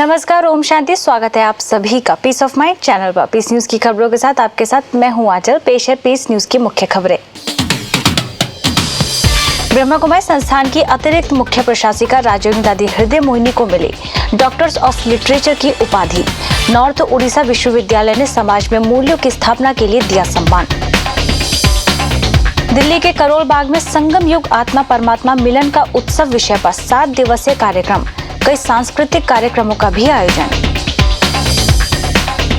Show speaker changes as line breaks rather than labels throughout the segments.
नमस्कार, ओम शांति। स्वागत है आप सभी का पीस ऑफ माइंड चैनल पर। पीस न्यूज की खबरों के साथ आपके साथ मैं हूं आंचल। पेश है पीस न्यूज की मुख्य खबरें। ब्रह्मा कुमारी संस्थान की अतिरिक्त मुख्य प्रशासिका राजयोगिनी दादी हृदय मोहिनी को मिली डॉक्टर्स ऑफ लिटरेचर की उपाधि। नॉर्थ उड़ीसा विश्वविद्यालय ने समाज में मूल्यों की स्थापना के लिए दिया सम्मान। दिल्ली के करोल बाग में संगम युग आत्मा परमात्मा मिलन का उत्सव विषय पर 7 दिवसीय कार्यक्रम, कई सांस्कृतिक कार्यक्रमों का भी आयोजन।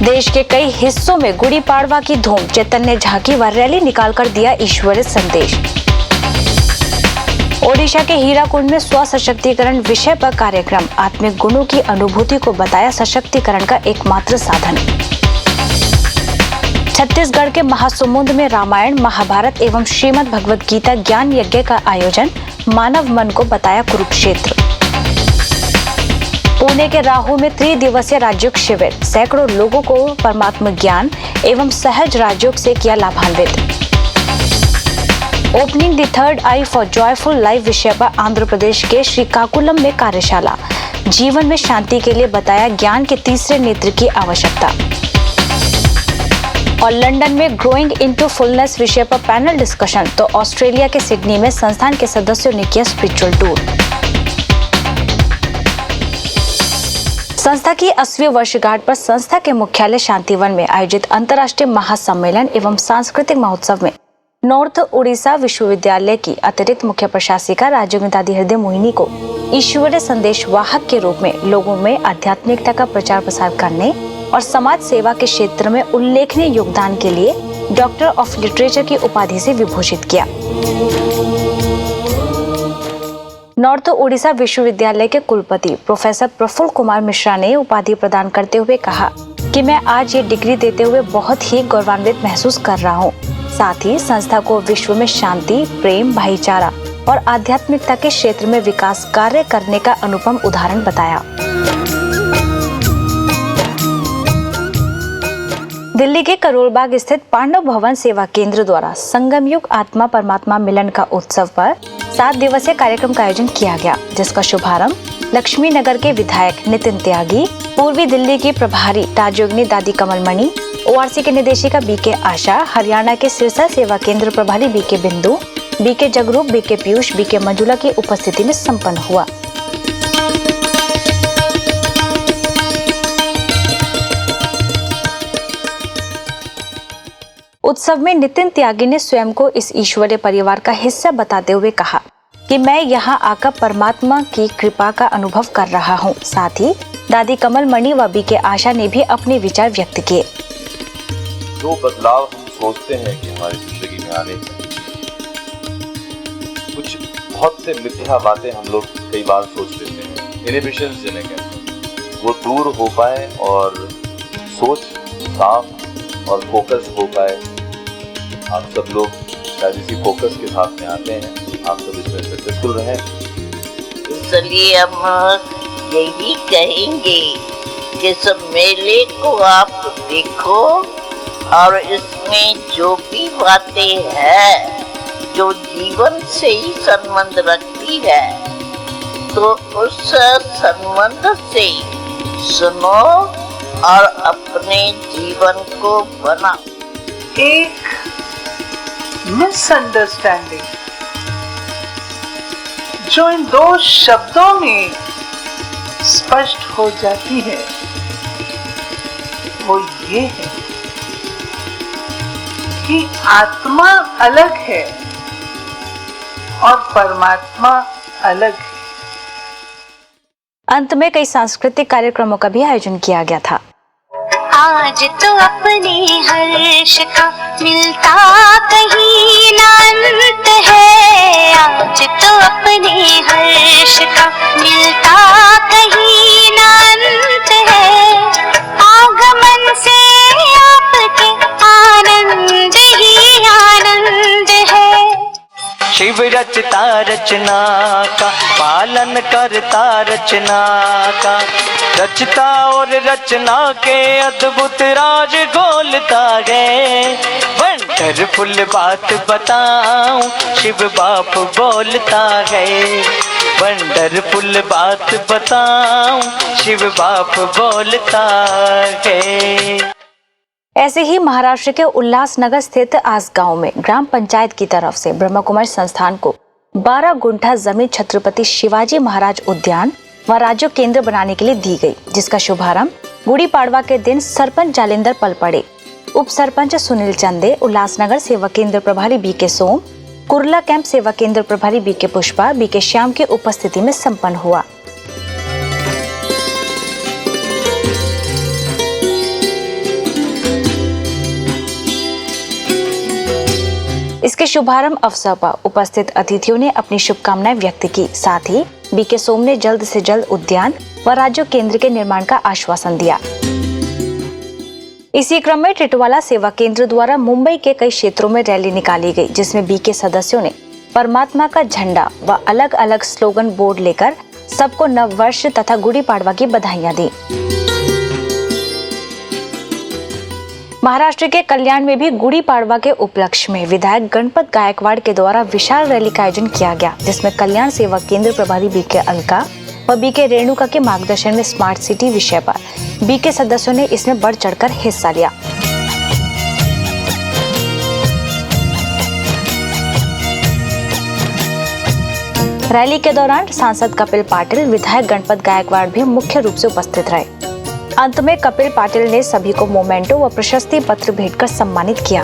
देश के कई हिस्सों में गुड़ी पाड़वा की धूम, चैतन्य झांकी व रैली निकालकर दिया ईश्वरीय संदेश। ओडिशा के हीराकुंड में स्व सशक्तिकरण विषय पर कार्यक्रम, आत्मिक गुणों की अनुभूति को बताया सशक्तिकरण का एकमात्र साधन। छत्तीसगढ़ के महासमुंद में रामायण, महाभारत एवं श्रीमद् भगवद गीता ज्ञान यज्ञ का आयोजन, मानव मन को बताया कुरुक्षेत्र। पुणे के राहु में 3 दिवसीय राजयोग शिविर, सैकड़ों लोगों को परमात्मा ज्ञान एवं सहज राजयोग से किया लाभान्वित। Opening the third I for joyful life विषय पर आंध्र प्रदेश के श्रीकाकुलम में कार्यशाला, जीवन में शांति के लिए बताया ज्ञान के तीसरे नेत्र की आवश्यकता। और लंदन में ग्रोइंग इनटू फुलनेस विषय पर पैनल डिस्कशन, तो ऑस्ट्रेलिया के सिडनी में संस्थान के सदस्यों ने किया स्पिरिचुअल टूर। संस्था की 80वीं वर्षगांठ पर संस्था के मुख्यालय शांतिवन में आयोजित अंतर्राष्ट्रीय महासम्मेलन एवं सांस्कृतिक महोत्सव में नॉर्थ उड़ीसा विश्वविद्यालय की अतिरिक्त मुख्य प्रशासिका राजयोगिनी दादी हृदय मोहिनी को ईश्वरीय संदेश वाहक के रूप में लोगों में आध्यात्मिकता का प्रचार प्रसार करने और समाज सेवा के क्षेत्र में उल्लेखनीय योगदान के लिए डॉक्टर ऑफ लिटरेचर की उपाधि से विभूषित किया। नॉर्थ उड़ीसा विश्वविद्यालय के कुलपति प्रोफेसर प्रफुल्ल कुमार मिश्रा ने उपाधि प्रदान करते हुए कहा कि मैं आज ये डिग्री देते हुए बहुत ही गौरवान्वित महसूस कर रहा हूँ। साथ ही संस्था को विश्व में शांति, प्रेम, भाईचारा और आध्यात्मिकता के क्षेत्र में विकास कार्य करने का अनुपम उदाहरण बताया। दिल्ली के करोल बाग स्थित पांडव भवन सेवा केंद्र द्वारा संगम युग आत्मा परमात्मा मिलन का उत्सव पर 7 दिवसीय कार्यक्रम का आयोजन किया गया, जिसका शुभारंभ लक्ष्मी नगर के विधायक नितिन त्यागी, पूर्वी दिल्ली की प्रभारी राजयोगिनी दादी कमलमणि, ORC के निदेशिका BK आशा, हरियाणा के सिरसा सेवा केंद्र प्रभारी BK बिंदु, BK Jagroop, BK Piyush, BK Manjula की उपस्थिति में संपन्न हुआ। उत्सव में नितिन त्यागी ने स्वयं को इस ईश्वरीय परिवार का हिस्सा बताते हुए कहा कि मैं यहाँ आकर परमात्मा की कृपा का अनुभव कर रहा हूँ। साथ ही दादी कमलमणि व BK आशा ने भी अपने विचार व्यक्त किए।
जो बदलाव हम सोचते हैं कि हमारी जिंदगी में आने चाहिए, कुछ बहुत से मिथ्या बातें हम लोग कई बार सोच लेते हैं, इनहिबिशंस जिन्हें कहते हैं, वो दूर हो पाए और सोच साफ और फोकस हो पाए। आप सब लोग शायद इसी फोकस के साथ में आते हैं, आप सब इसमें सक्सेसफुल रहें।
इसलिए हम यही कहेंगे कि सब मेले को आप देखो और इसमें जो भी बातें हैं जो जीवन से ही संबंध रखती है, तो उस संबंध से सुनो और अपने जीवन को बनाओ।
एक मिसअंडरस्टैंडिंग जो इन 2 शब्दों में स्पष्ट हो जाती है, वो ये है कि आत्मा अलग है और परमात्मा अलग है।
अंत में कई सांस्कृतिक कार्यक्रमों का भी आयोजन किया गया था।
आज तो अपने हर्ष का मिलता कहीं ना अंत है, आज तो अपने हर्ष का मिलता कहीं ना अंत है। आगमन से आपके आनंद ही आनंद है।
शिव रचता रचना का, पालन करता रचना का, रचता और रचना के अद्भुत राज घोलता है। वंडरफुल बात बताऊं, शिव बाप बोलता है। वंडरफुल बात बताऊं, शिव बाप बोलता है।
ऐसे ही महाराष्ट्र के उल्लासनगर स्थित आसगांव में ग्राम पंचायत की तरफ से ब्रह्म कुमारी संस्थान को 12 गुंठा जमीन छत्रपति शिवाजी महाराज उद्यान व राज्य केंद्र बनाने के लिए दी गई, जिसका शुभारंभ गुड़ी पाड़वा के दिन सरपंच जालिंदर पलपड़े, उप सरपंच सुनील चंदे, उल्लासनगर सेवा केंद्र प्रभारी बीके सोम, कुर्ला कैंप सेवा केंद्र प्रभारी बीके पुष्पा, बीके श्याम की उपस्थिति में संपन्न हुआ। इसके शुभारंभ अवसर पर उपस्थित अतिथियों ने अपनी शुभकामनाएं व्यक्त की। साथ ही बीके सोम ने जल्द से जल्द उद्यान व राज्य केंद्र के निर्माण का आश्वासन दिया। इसी क्रम में टिटवाला सेवा केंद्र द्वारा मुंबई के कई क्षेत्रों में रैली निकाली गई, जिसमें बीके सदस्यों ने परमात्मा का झंडा व अलग अलग स्लोगन बोर्ड लेकर सबको नव वर्ष तथा गुड़ी पाड़वा की बधाइयां दी। महाराष्ट्र के कल्याण में भी गुड़ी पाड़वा के उपलक्ष्य में विधायक गणपत गायकवाड़ के द्वारा विशाल रैली का आयोजन किया गया, जिसमें कल्याण सेवा केंद्र प्रभारी बीके अलका व बीके रेणुका के मार्गदर्शन में स्मार्ट सिटी विषय पर बीके सदस्यों ने इसमें बढ़ चढ़कर हिस्सा लिया। रैली के दौरान सांसद कपिल पाटिल, विधायक गणपत गायकवाड़ भी मुख्य रूप से उपस्थित रहे। अंत में कपिल पाटिल ने सभी को मोमेंटो व प्रशस्ति पत्र भेंटकर सम्मानित किया।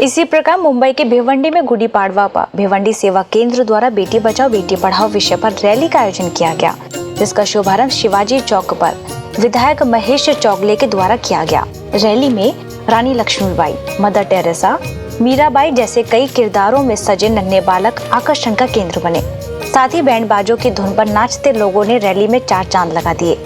इसी प्रकार मुंबई के भिवंडी में गुड़ी पाड़वा पर भिवंडी सेवा केंद्र द्वारा बेटी बचाओ बेटी पढ़ाओ विषय पर रैली का आयोजन किया गया, जिसका शुभारंभ शिवाजी चौक पर विधायक महेश चौगले के द्वारा किया गया। रैली में रानी लक्ष्मीबाई, मदर टेरेसा, मीराबाई जैसे कई किरदारों में सजे नन्हे बालक आकर्षण का केंद्र बने। साथ ही बैंड बाजों की धुन पर नाचते लोगों ने रैली में 4 चांद लगा दिए।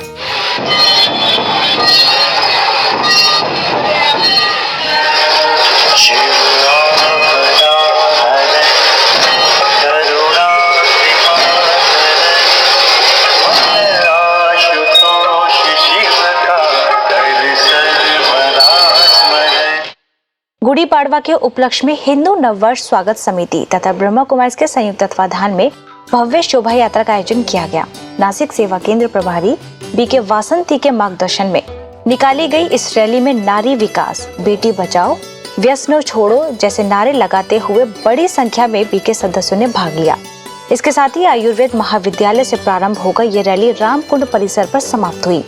गुड़ी पाड़वा के उपलक्ष्य में हिंदू नववर्ष स्वागत समिति तथा ब्रह्म कुमारी के संयुक्त तत्वाधान में भव्य शोभा यात्रा का आयोजन किया गया। नासिक सेवा केंद्र प्रभारी बीके वासंती के मार्गदर्शन में निकाली गई इस रैली में नारी विकास, बेटी बचाओ, व्यसनों छोड़ो जैसे नारे लगाते हुए बड़ी संख्या में बीके सदस्यों ने भाग लिया। इसके साथ ही आयुर्वेद महाविद्यालय से प्रारंभ होकर ये रैली रामकुंड परिसर पर समाप्त हुई।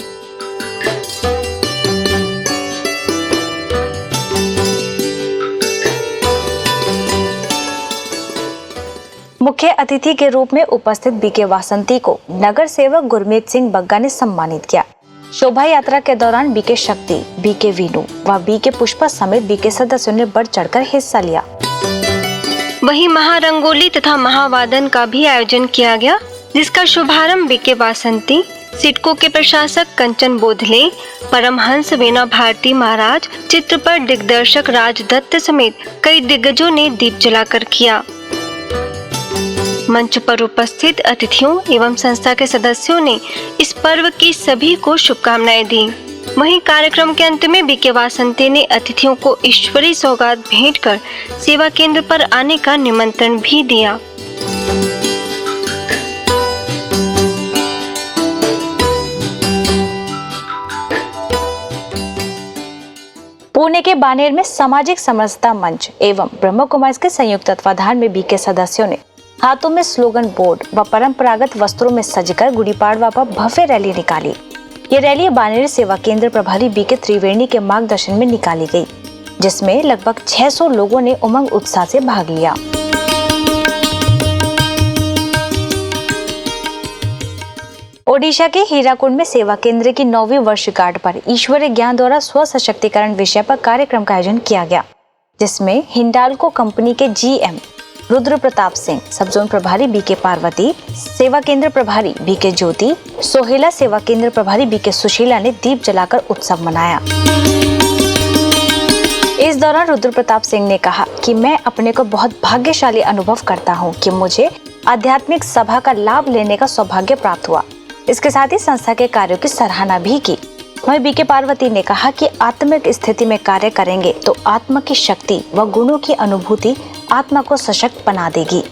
मुख्य अतिथि के रूप में उपस्थित बीके वासंती को नगर सेवक गुरमीत सिंह बग्गा ने सम्मानित किया। शोभा यात्रा के दौरान बीके शक्ति, बीके वीनू व बीके पुष्पा समेत बीके सदस्यों ने बढ़ चढ़कर हिस्सा लिया।
वहीं महारंगोली तथा महावादन का भी आयोजन किया गया, जिसका शुभारंभ बीके वासंती, सिडको के प्रशासक कंचन बोधले, परमहंस वीणा भारती महाराज, चित्रपट दिग्दर्शक राज दत्त समेत कई दिग्गजों ने दीप जलाकर किया। मंच पर उपस्थित अतिथियों एवं संस्था के सदस्यों ने इस पर्व की सभी को शुभकामनाएं दी। वहीं कार्यक्रम के अंत में बीके वासंती ने अतिथियों को ईश्वरीय सौगात भेंट कर सेवा केंद्र पर आने का निमंत्रण भी दिया।
पुणे के बानेर में सामाजिक समरसता मंच एवं ब्रह्म कुमारी के संयुक्त तत्वाधान में बीके सदस्यों ने हाथों में स्लोगन बोर्ड व परंपरागत वस्त्रों में सजकर गुड़ी पाड़वा पर भव्य रैली निकाली। ये रैली बानेर सेवा केंद्र प्रभारी बीके त्रिवेणी के मार्गदर्शन में निकाली गई, जिसमें लगभग 600 लोगों ने उमंग उत्साह से भाग लिया। ओडिशा के हीराकुंड में सेवा केंद्र की 9वीं वर्षगांठ पर ईश्वरीय ज्ञान द्वारा स्व सशक्तिकरण विषय पर कार्यक्रम का आयोजन किया गया, जिसमें हिंडाल्को कंपनी के GM रुद्र प्रताप सिंह, सब जोन प्रभारी बीके पार्वती, सेवा केंद्र प्रभारी बीके ज्योति, सोहेला सेवा केंद्र प्रभारी बीके सुशीला ने दीप जलाकर उत्सव मनाया। इस दौरान रुद्र प्रताप सिंह ने कहा कि मैं अपने को बहुत भाग्यशाली अनुभव करता हूं कि मुझे आध्यात्मिक सभा का लाभ लेने का सौभाग्य प्राप्त हुआ। इसके साथ ही संस्था के कार्यों की सराहना भी की। वहीं बीके पार्वती ने कहा कि आत्मिक स्थिति में कार्य करेंगे तो आत्मा की शक्ति व गुणों की अनुभूति आत्मा को सशक्त बना देगी।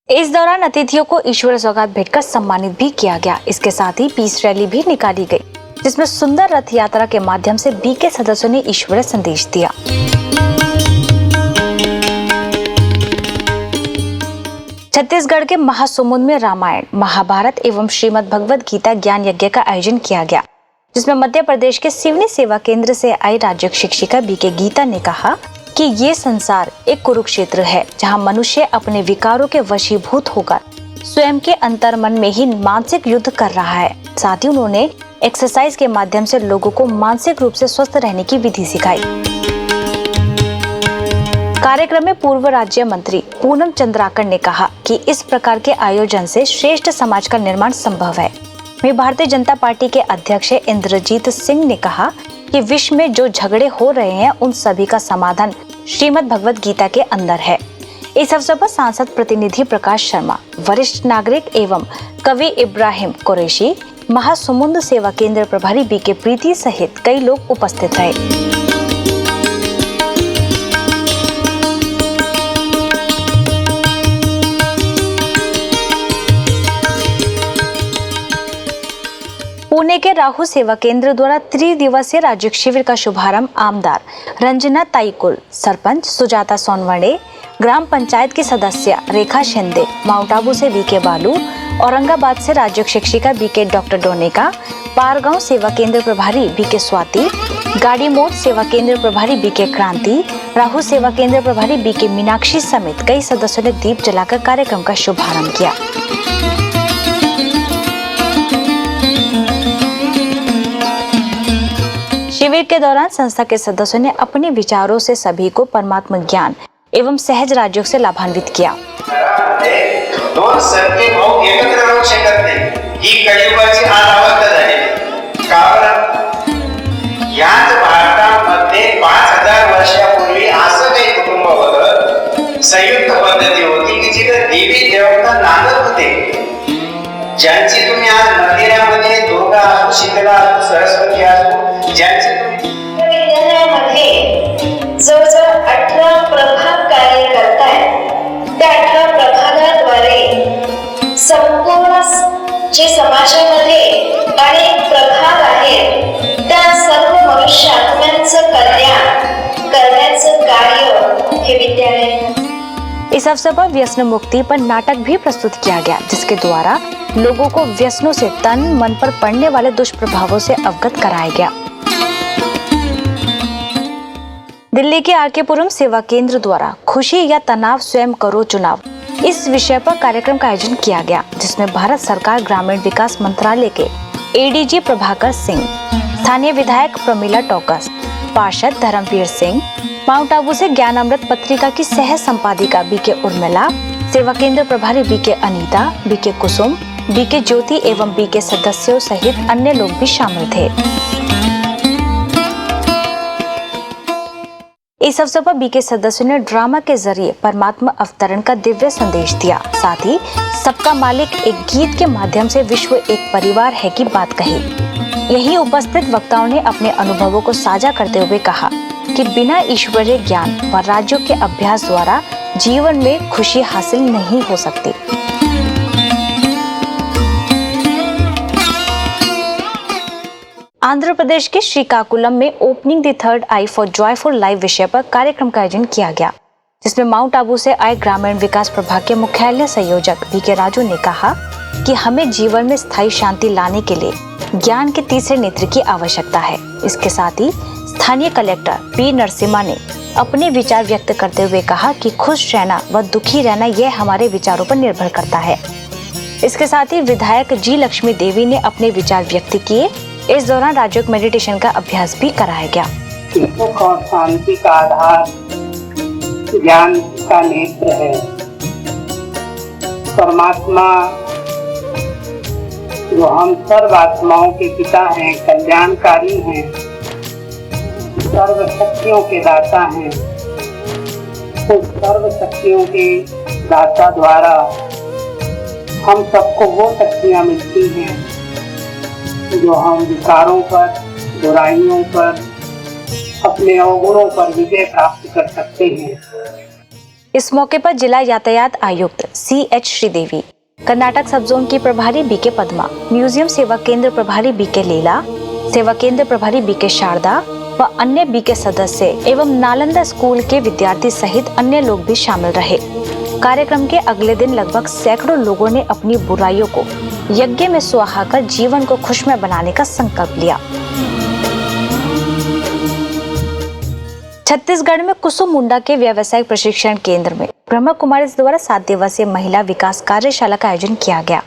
इस दौरान अतिथियों को ईश्वर सौगात भेंटकर सम्मानित भी किया गया। इसके साथ ही पीस रैली भी निकाली गई, जिसमें सुंदर रथ यात्रा के माध्यम से बीके सदस्यों ने ईश्वरीय संदेश दिया। छत्तीसगढ़ के महासमुंद में रामायण, महाभारत एवं श्रीमद् भगवद गीता ज्ञान यज्ञ का आयोजन किया गया, जिसमें मध्य प्रदेश के सिवनी सेवा केंद्र से आई राज्य शिक्षिका बीके गीता ने कहा कि ये संसार एक कुरुक्षेत्र है, जहां मनुष्य अपने विकारों के वशीभूत होकर स्वयं के अंतर्मन में ही मानसिक युद्ध कर रहा है। साथ ही उन्होंने एक्सरसाइज के माध्यम से लोगों को मानसिक रूप से स्वस्थ रहने की विधि सिखाई। कार्यक्रम में पूर्व राज्य मंत्री पूनम चंद्राकर ने कहा कि इस प्रकार के आयोजन से श्रेष्ठ समाज का निर्माण संभव है। वहीं भारतीय जनता पार्टी के अध्यक्ष इंद्रजीत सिंह ने कहा कि विश्व में जो झगड़े हो रहे हैं उन सभी का समाधान श्रीमद् भगवद गीता के अंदर है। इस अवसर पर सांसद प्रतिनिधि प्रकाश शर्मा, वरिष्ठ नागरिक एवं कवि इब्राहिम कुरैशी, महासमुंद सेवा केंद्र प्रभारी बीके प्रीति सहित कई लोग उपस्थित रहे। पुणे के राहु सेवा केंद्र द्वारा त्रिदिवसीय राज्य शिविर का शुभारंभ आमदार रंजना ताईकुल, सरपंच सुजाता सोनवणे, ग्राम पंचायत की सदस्य रेखा शिंदे, माउंट आबू से बीके बालू, औरंगाबाद से राज्य शिक्षिका बीके डॉक्टर डोनेका, पारगांव सेवा केंद्र प्रभारी बीके स्वाति, गाड़ी मोड़ सेवा केंद्र प्रभारी बीके क्रांति, राहु सेवा केंद्र प्रभारी बीके मीनाक्षी समेत कई सदस्यों ने दीप जलाकर कार्यक्रम का शुभारंभ किया। शिविर के दौरान संस्था के सदस्यों ने अपने विचारों से सभी को परमात्मा ज्ञान एवं सहज राज्यों से लाभान्वित किया।
दोन सत्य भाऊ एकत्र राहू शकत नाही, ही कलियुगाची आज अवस्था झाली। कारण याच भारतामध्ये 5000 वर्षापूर्वी असं काही कुटुंब होतं, संयुक्त पद्धती होती की जिथे देवी देवता नांदत होते, ज्यांची तुम्ही आज मंदिरामध्ये दुर्गा असो, शीतला असो, सरस्वती असो, ज्यांची
विद्यालयामध्ये जवळजवळ 18 प्रभाग कार्य करतायत। त्या 18 प्रभागाद्वारे संपूर्ण जे समाजामध्ये अनेक प्रभाग आहेत, त्या सर्व मनुष्य आत्म्यांचं कल्याण करण्याचं कार्य हे विद्यालय।
इस अवसर पर व्यसन मुक्ति पर नाटक भी प्रस्तुत किया गया, जिसके द्वारा लोगों को व्यसनों से तन मन पर पड़ने वाले दुष्प्रभावों से अवगत कराया गया। दिल्ली के आरकेपुरम सेवा केंद्र द्वारा खुशी या तनाव स्वयं करो चुनाव, इस विषय पर कार्यक्रम का आयोजन किया गया, जिसमें भारत सरकार ग्रामीण विकास मंत्रालय के एडीजी प्रभाकर सिंह, स्थानीय विधायक प्रमिला टोकस, पार्षद धर्मवीर सिंह, माउंट आबू से ज्ञान अमृत पत्रिका की सह संपादिका बीके उर्मिला, सेवा केंद्र प्रभारी बीके अनीता, बीके कुसुम, बीके ज्योति एवं बीके सदस्यों सहित अन्य लोग भी शामिल थे। इस अवसर पर बीके सदस्यों ने ड्रामा के जरिए परमात्मा अवतरण का दिव्य संदेश दिया। साथ ही सबका मालिक एक गीत के माध्यम से विश्व एक परिवार है की बात कही। यहीं उपस्थित वक्ताओं ने अपने अनुभवों को साझा करते हुए कहा कि बिना ईश्वरीय ज्ञान व राज्यों के अभ्यास द्वारा जीवन में खुशी हासिल नहीं हो सकती। आंध्र प्रदेश के श्रीकाकुलम में opening the third I for joyful life विषय पर कार्यक्रम का आयोजन किया गया, जिसमें माउंट आबू से आए ग्रामीण विकास प्रभाग के मुख्यालय संयोजक बीके राजू ने कहा कि हमें जीवन में स्थायी शांति लाने के लिए ज्ञान के तीसरे नेत्र की आवश्यकता है। इसके साथ ही स्थानीय कलेक्टर पी नरसिम्हा ने अपने विचार व्यक्त करते हुए कहा कि खुश रहना व दुखी रहना यह हमारे विचारों पर निर्भर करता है। इसके साथ ही विधायक जी लक्ष्मी देवी ने अपने विचार व्यक्त किए। इस दौरान राजयोग मेडिटेशन का अभ्यास भी कराया गया।
सुख और शांति का आधार ज्ञान का नेत्र है। परमात्मा जो हम सर्व आत्माओं के पिता हैं, कल्याणकारी हैं, सर्व शक्तियों के दाता हैं, उस सर्व शक्तियों के दाता द्वारा हम सबको वो शक्तियाँ मिलती हैं जो हम विकारों पर, बुराइयों पर, अपने अवगुणों पर विजय प्राप्त कर सकते हैं।
इस मौके पर जिला यातायात आयुक्त CH श्रीदेवी, कर्नाटक सब जोन की प्रभारी BK पद्मा, म्यूजियम सेवा केंद्र प्रभारी BK लीला, सेवा केंद्र प्रभारी BK शारदा व अन्य BK सदस्य एवं नालंदा स्कूल के विद्यार्थी सहित अन्य लोग भी शामिल रहे। कार्यक्रम के अगले दिन लगभग सैकड़ों लोगों ने अपनी बुराइयों को यज्ञ में सुहा कर जीवन को खुशमय बनाने का संकल्प लिया। छत्तीसगढ़ में कुसुम मुंडा के व्यवसायिक प्रशिक्षण केंद्र में ब्रह्मा कुमारी द्वारा 7 दिवसीय महिला विकास कार्यशाला का आयोजन किया गया,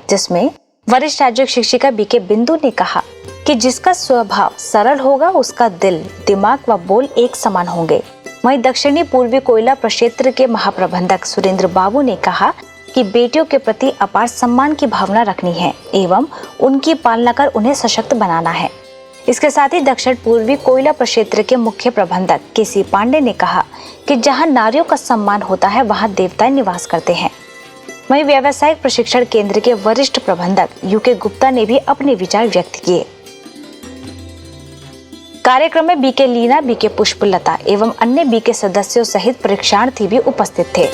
जिसमें वरिष्ठ राज्य शिक्षिका BK बिंदु ने कहा कि जिसका स्वभाव सरल होगा उसका दिल, दिमाग व बोल एक समान होंगे। वहीं दक्षिणी पूर्वी कोयला प्रक्षेत्र के महाप्रबंधक सुरेंद्र बाबू ने कहा कि बेटियों के प्रति अपार सम्मान की भावना रखनी है एवं उनकी पालना कर उन्हें सशक्त बनाना है। इसके साथ ही दक्षिण पूर्वी कोयला प्रक्षेत्र के मुख्य प्रबंधक KC पांडे ने कहा कि जहां नारियों का सम्मान होता है वहां देवताएं निवास करते हैं। वहीं व्यावसायिक प्रशिक्षण केंद्र के वरिष्ठ प्रबंधक UK गुप्ता ने भी अपने विचार व्यक्त किए। कार्यक्रम में BK लीना, BK पुष्पलता एवं अन्य BK सदस्यों सहित परीक्षार्थी भी उपस्थित थे।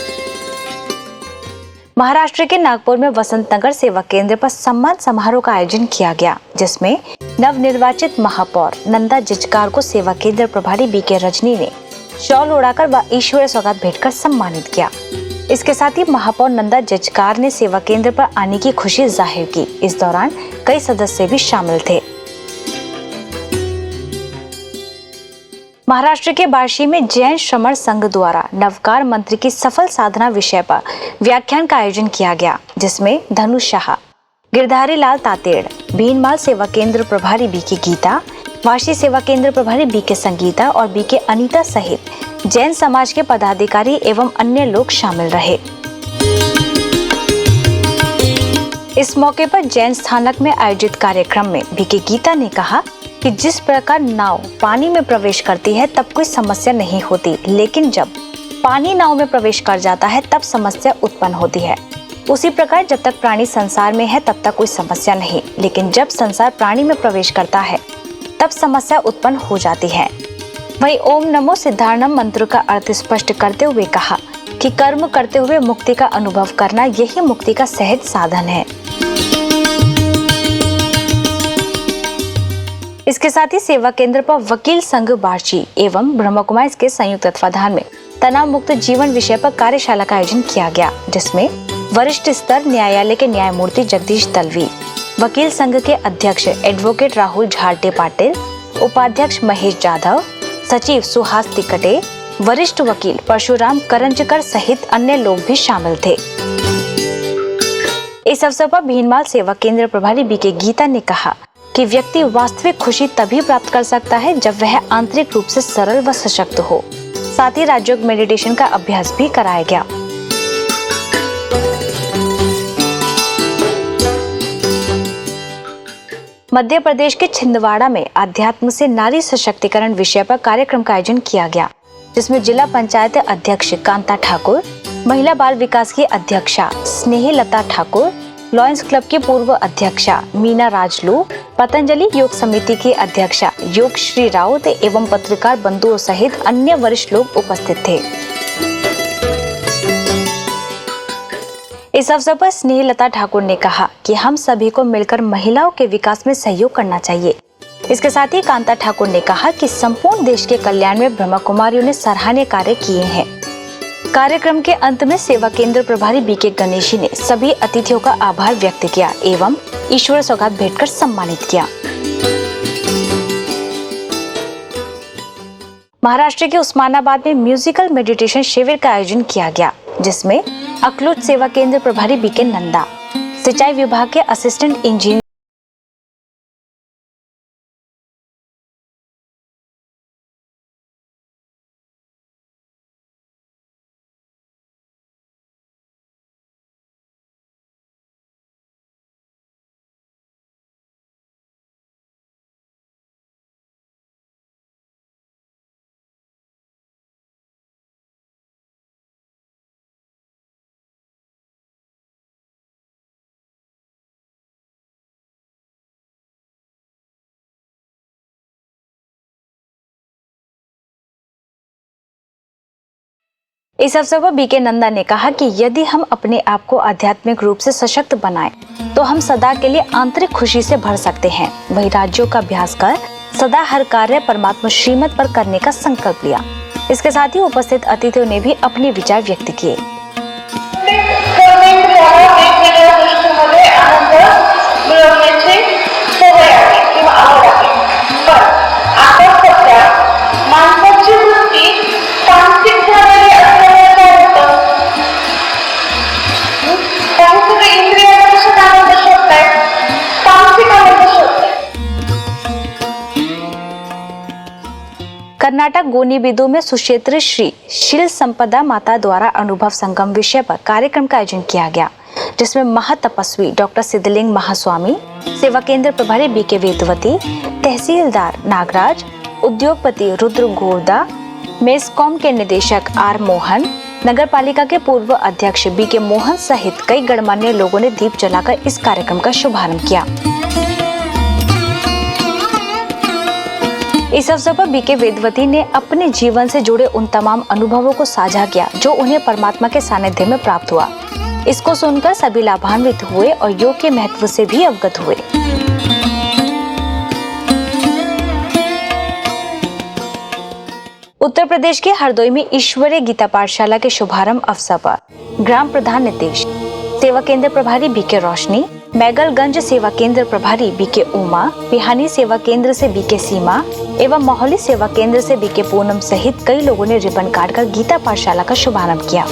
महाराष्ट्र के नागपुर में वसंत नगर सेवा केंद्र पर सम्मान समारोह का आयोजन किया गया, जिसमें नवनिर्वाचित महापौर नंदा जिचकार को सेवा केंद्र प्रभारी BK रजनी ने शॉल उड़ाकर व ईश्वर सौगात भेंटकर सम्मानित किया। इसके साथ ही महापौर नंदा जिचकार ने सेवा केंद्र पर आने की खुशी जाहिर की। इस दौरान कई सदस्य भी शामिल थे। महाराष्ट्र के बार्शी में जैन श्रमण संघ द्वारा नवकार मंत्र की सफल साधना विषय पर व्याख्यान का आयोजन किया गया, जिसमें धनु शाह, गिरधारी लाल तातेड़, भीनमाल सेवा केंद्र प्रभारी BK गीता, वाशी सेवा केंद्र प्रभारी BK संगीता और BK अनीता सहित जैन समाज के पदाधिकारी एवं अन्य लोग शामिल रहे। इस मौके पर जैन स्थानक में आयोजित कार्यक्रम में BK गीता ने कहा कि जिस प्रकार नाव पानी में प्रवेश करती है तब कोई समस्या नहीं होती, लेकिन जब पानी नाव में प्रवेश कर जाता है तब समस्या उत्पन्न होती है। उसी प्रकार जब तक प्राणी संसार में है तब तक कोई समस्या नहीं, लेकिन जब संसार प्राणी में प्रवेश करता है तब समस्या उत्पन्न हो जाती है। वहीं ओम नमो सिद्धार्णम मंत्र का अर्थ स्पष्ट करते हुए कहा कि कर्म करते हुए मुक्ति का अनुभव करना यही मुक्ति का सहज साधन है। इसके साथ ही सेवा केंद्र पर वकील संघ बार्ची एवं ब्रह्मा कुमारी के संयुक्त तत्वाधान में तनाव मुक्त जीवन विषय पर कार्यशाला का आयोजन किया गया, जिसमें वरिष्ठ स्तर न्यायालय के न्यायमूर्ति जगदीश दलवी, वकील संघ के अध्यक्ष एडवोकेट राहुल झारटे पाटिल, उपाध्यक्ष महेश जाधव, सचिव सुहास तिकटे, वरिष्ठ वकील परशुराम करंजकर सहित अन्य लोग भी शामिल थे। इस अवसर पर भीनमाल सेवा केंद्र प्रभारी BK गीता ने कहा कि व्यक्ति वास्तविक खुशी तभी प्राप्त कर सकता है जब वह आंतरिक रूप से सरल व सशक्त हो। साथ ही राजयोग मेडिटेशन का अभ्यास भी कराया गया। मध्य प्रदेश के छिंदवाड़ा में अध्यात्म से नारी सशक्तिकरण विषय पर कार्यक्रम का आयोजन किया गया, जिसमें जिला पंचायत अध्यक्ष कांता ठाकुर, महिला बाल विकास की अध्यक्षा स्नेहलता ठाकुर, लॉयंस क्लब की पूर्व अध्यक्षा मीना राजलू, पतंजलि योग समिति की अध्यक्षा योग श्री राउत एवं पत्रकार बंधुओं सहित अन्य वरिष्ठ लोग उपस्थित थे। इस अवसर पर स्नेहलता ठाकुर ने कहा कि हम सभी को मिलकर महिलाओं के विकास में सहयोग करना चाहिए। इसके साथ ही कांता ठाकुर ने कहा कि संपूर्ण देश के कल्याण में ब्रह्मा कुमारियों ने सराहनीय कार्य किए हैं। कार्यक्रम के अंत में सेवा केंद्र प्रभारी BK गणेशी ने सभी अतिथियों का आभार व्यक्त किया एवं ईश्वर सौगात भेंटकर सम्मानित किया। महाराष्ट्र के उस्मानाबाद में म्यूजिकल मेडिटेशन शिविर का आयोजन किया गया, जिसमें अकलूज सेवा केंद्र प्रभारी BK नंदा, सिंचाई विभाग के असिस्टेंट इंजीनियर इस अवसर पर बीके नंदा ने कहा कि यदि हम अपने आप को आध्यात्मिक रूप से सशक्त बनाएं, तो हम सदा के लिए आंतरिक खुशी से भर सकते हैं। वही राज्यों का अभ्यास कर सदा हर कार्य परमात्मा श्रीमत पर करने का संकल्प लिया। इसके साथ ही उपस्थित अतिथियों ने भी अपने विचार व्यक्त किए। कर्नाटक गोनीबिदु में सुक्षेत्र श्री शील संपदा माता द्वारा अनुभव संगम विषय पर कार्यक्रम का आयोजन किया गया, जिसमें महातपस्वी डॉक्टर सिद्धलिंग महास्वामी, सेवा केंद्र प्रभारी बीके वेदवती, तहसीलदार नागराज, उद्योगपति रुद्र गोरदा, मेस्कॉम के निदेशक आर मोहन, नगर पालिका के पूर्व अध्यक्ष बीके मोहन सहित कई गणमान्य लोगों ने दीप जलाकर इस कार्यक्रम का शुभारंभ किया। इस अवसर पर बीके वेदवती ने अपने जीवन से जुड़े उन तमाम अनुभवों को साझा किया जो उन्हें परमात्मा के सानिध्य में प्राप्त हुआ। इसको सुनकर सभी लाभान्वित हुए और योग के महत्व से भी अवगत हुए। उत्तर प्रदेश के हरदोई में ईश्वरीय गीता पाठशाला के शुभारंभ अवसर पर ग्राम प्रधान नीतीश, सेवा केंद्र प्रभारी बीके रोशनी, मैगलगंज सेवा केंद्र प्रभारी बीके उमा, बिहानी सेवा केंद्र से बीके सीमा एवं मोहाली सेवा केंद्र से बीके पूनम सहित कई लोगों ने रिबन काटकर गीता पाठशाला का शुभारंभ किया।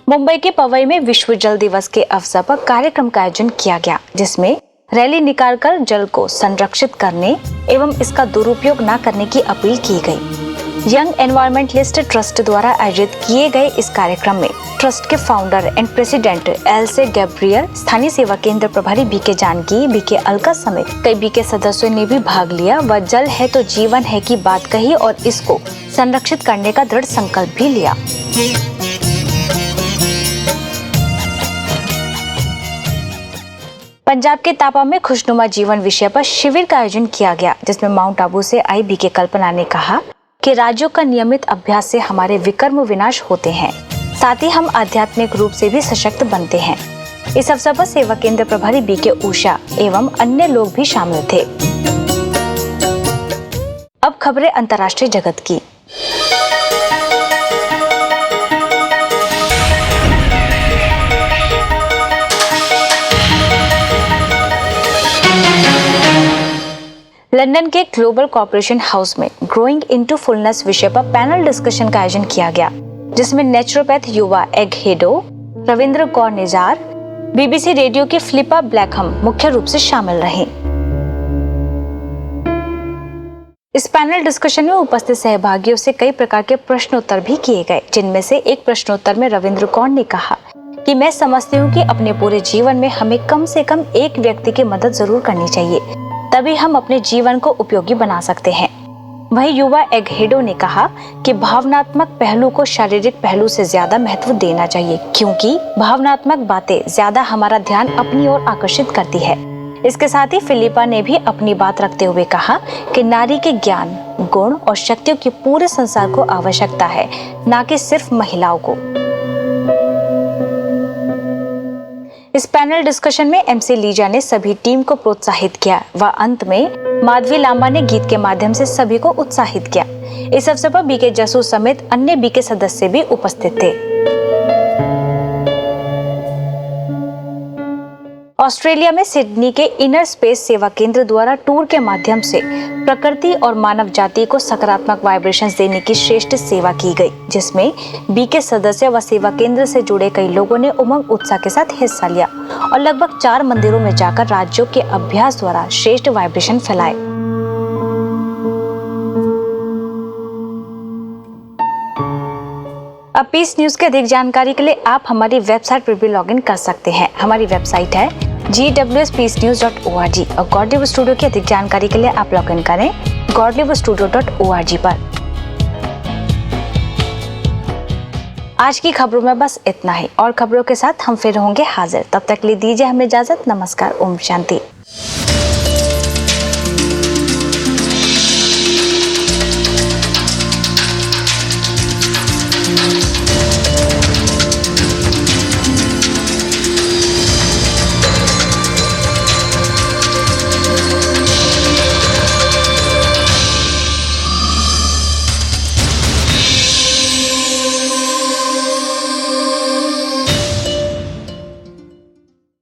मुंबई के पवई में विश्व जल दिवस के अवसर पर कार्यक्रम का आयोजन किया गया, जिसमें रैली निकालकर जल को संरक्षित करने एवं इसका दुरुपयोग न करने की अपील की गई। यंग एनवायरमेंटलिस्ट ट्रस्ट द्वारा आयोजित किए गए इस कार्यक्रम में ट्रस्ट के founder and president else Gabriel, स्थानीय सेवा केंद्र प्रभारी बीके जानकी, बीके अलका समेत कई बीके सदस्यों ने भी भाग लिया व जल है तो जीवन है की बात कही और इसको संरक्षित करने का दृढ़ संकल्प भी लिया। पंजाब के तापा में खुशनुमा जीवन विषय पर शिविर का आयोजन किया गया, जिसमें माउंट आबू से आई बीके कल्पना ने कहा कि राज्यों का नियमित अभ्यास से हमारे विकर्म विनाश होते हैं, साथ ही हम आध्यात्मिक रूप से भी सशक्त बनते हैं। इस अवसर पर सेवा केंद्र प्रभारी बीके उषा एवं अन्य लोग भी शामिल थे। अब खबरें अंतर्राष्ट्रीय जगत की। लंदन के ग्लोबल कॉर्पोरेशन हाउस में ग्रोइंग इनटू फुलनेस विषय पर पैनल डिस्कशन का आयोजन किया गया, जिसमें नेचुरोपैथ युवा एगहेडो, रविंद्र कौर निजार, बीबीसी रेडियो की फिलिपा ब्लैकहम मुख्य रूप से शामिल रहे। इस पैनल डिस्कशन में उपस्थित सहभागियों से कई प्रकार के प्रश्नोत्तर भी किए गए, जिनमें से एक प्रश्नोत्तर में रविंद्र कौर ने कहा कि मैं समझती हूँ कि अपने पूरे जीवन में हमें कम से कम एक व्यक्ति की मदद जरूर करनी चाहिए, तभी हम अपने जीवन को उपयोगी बना सकते हैं। वहीं युवा एगहेडो ने कहा कि भावनात्मक पहलू को शारीरिक पहलू से ज्यादा महत्व देना चाहिए, क्योंकि भावनात्मक बातें ज्यादा हमारा ध्यान अपनी ओर आकर्षित करती है। इसके साथ ही फिलिपा ने भी अपनी बात रखते हुए कहा कि नारी के ज्ञान, गुण और शक्तियों की पूरे संसार को आवश्यकता है, न कि सिर्फ महिलाओं को। इस पैनल डिस्कशन में एमसी लीजा ने सभी टीम को प्रोत्साहित किया व अंत में माधवी लांबा ने गीत के माध्यम से सभी को उत्साहित किया। इस अवसर पर बीके जसू समेत अन्य बीके सदस्य भी उपस्थित थे। ऑस्ट्रेलिया में सिडनी के इनर स्पेस सेवा केंद्र द्वारा टूर के माध्यम से प्रकृति और मानव जाति को सकारात्मक वाइब्रेशंस देने की श्रेष्ठ सेवा की गई, जिसमें बीके सदस्य व सेवा केंद्र से जुड़े कई लोगों ने उमंग उत्साह के साथ हिस्सा लिया और लगभग 4 मंदिरों में जाकर राज्यों के अभ्यास द्वारा श्रेष्ठ वाइब्रेशन फैलाए। अब पीस न्यूज के अधिक जानकारी के लिए आप हमारी वेबसाइट पर भी लॉग इन कर सकते हैं। हमारी वेबसाइट है gwspeacenews.org और गॉड लिव स्टूडियो की अधिक जानकारी के लिए आप लॉग इन करें godlivestudio.org पर। आज की खबरों में बस इतना ही और खबरों के साथ हम फिर होंगे हाजिर। तब तक के लिए दीजिए हमें इजाजत। नमस्कार। ओम शांति।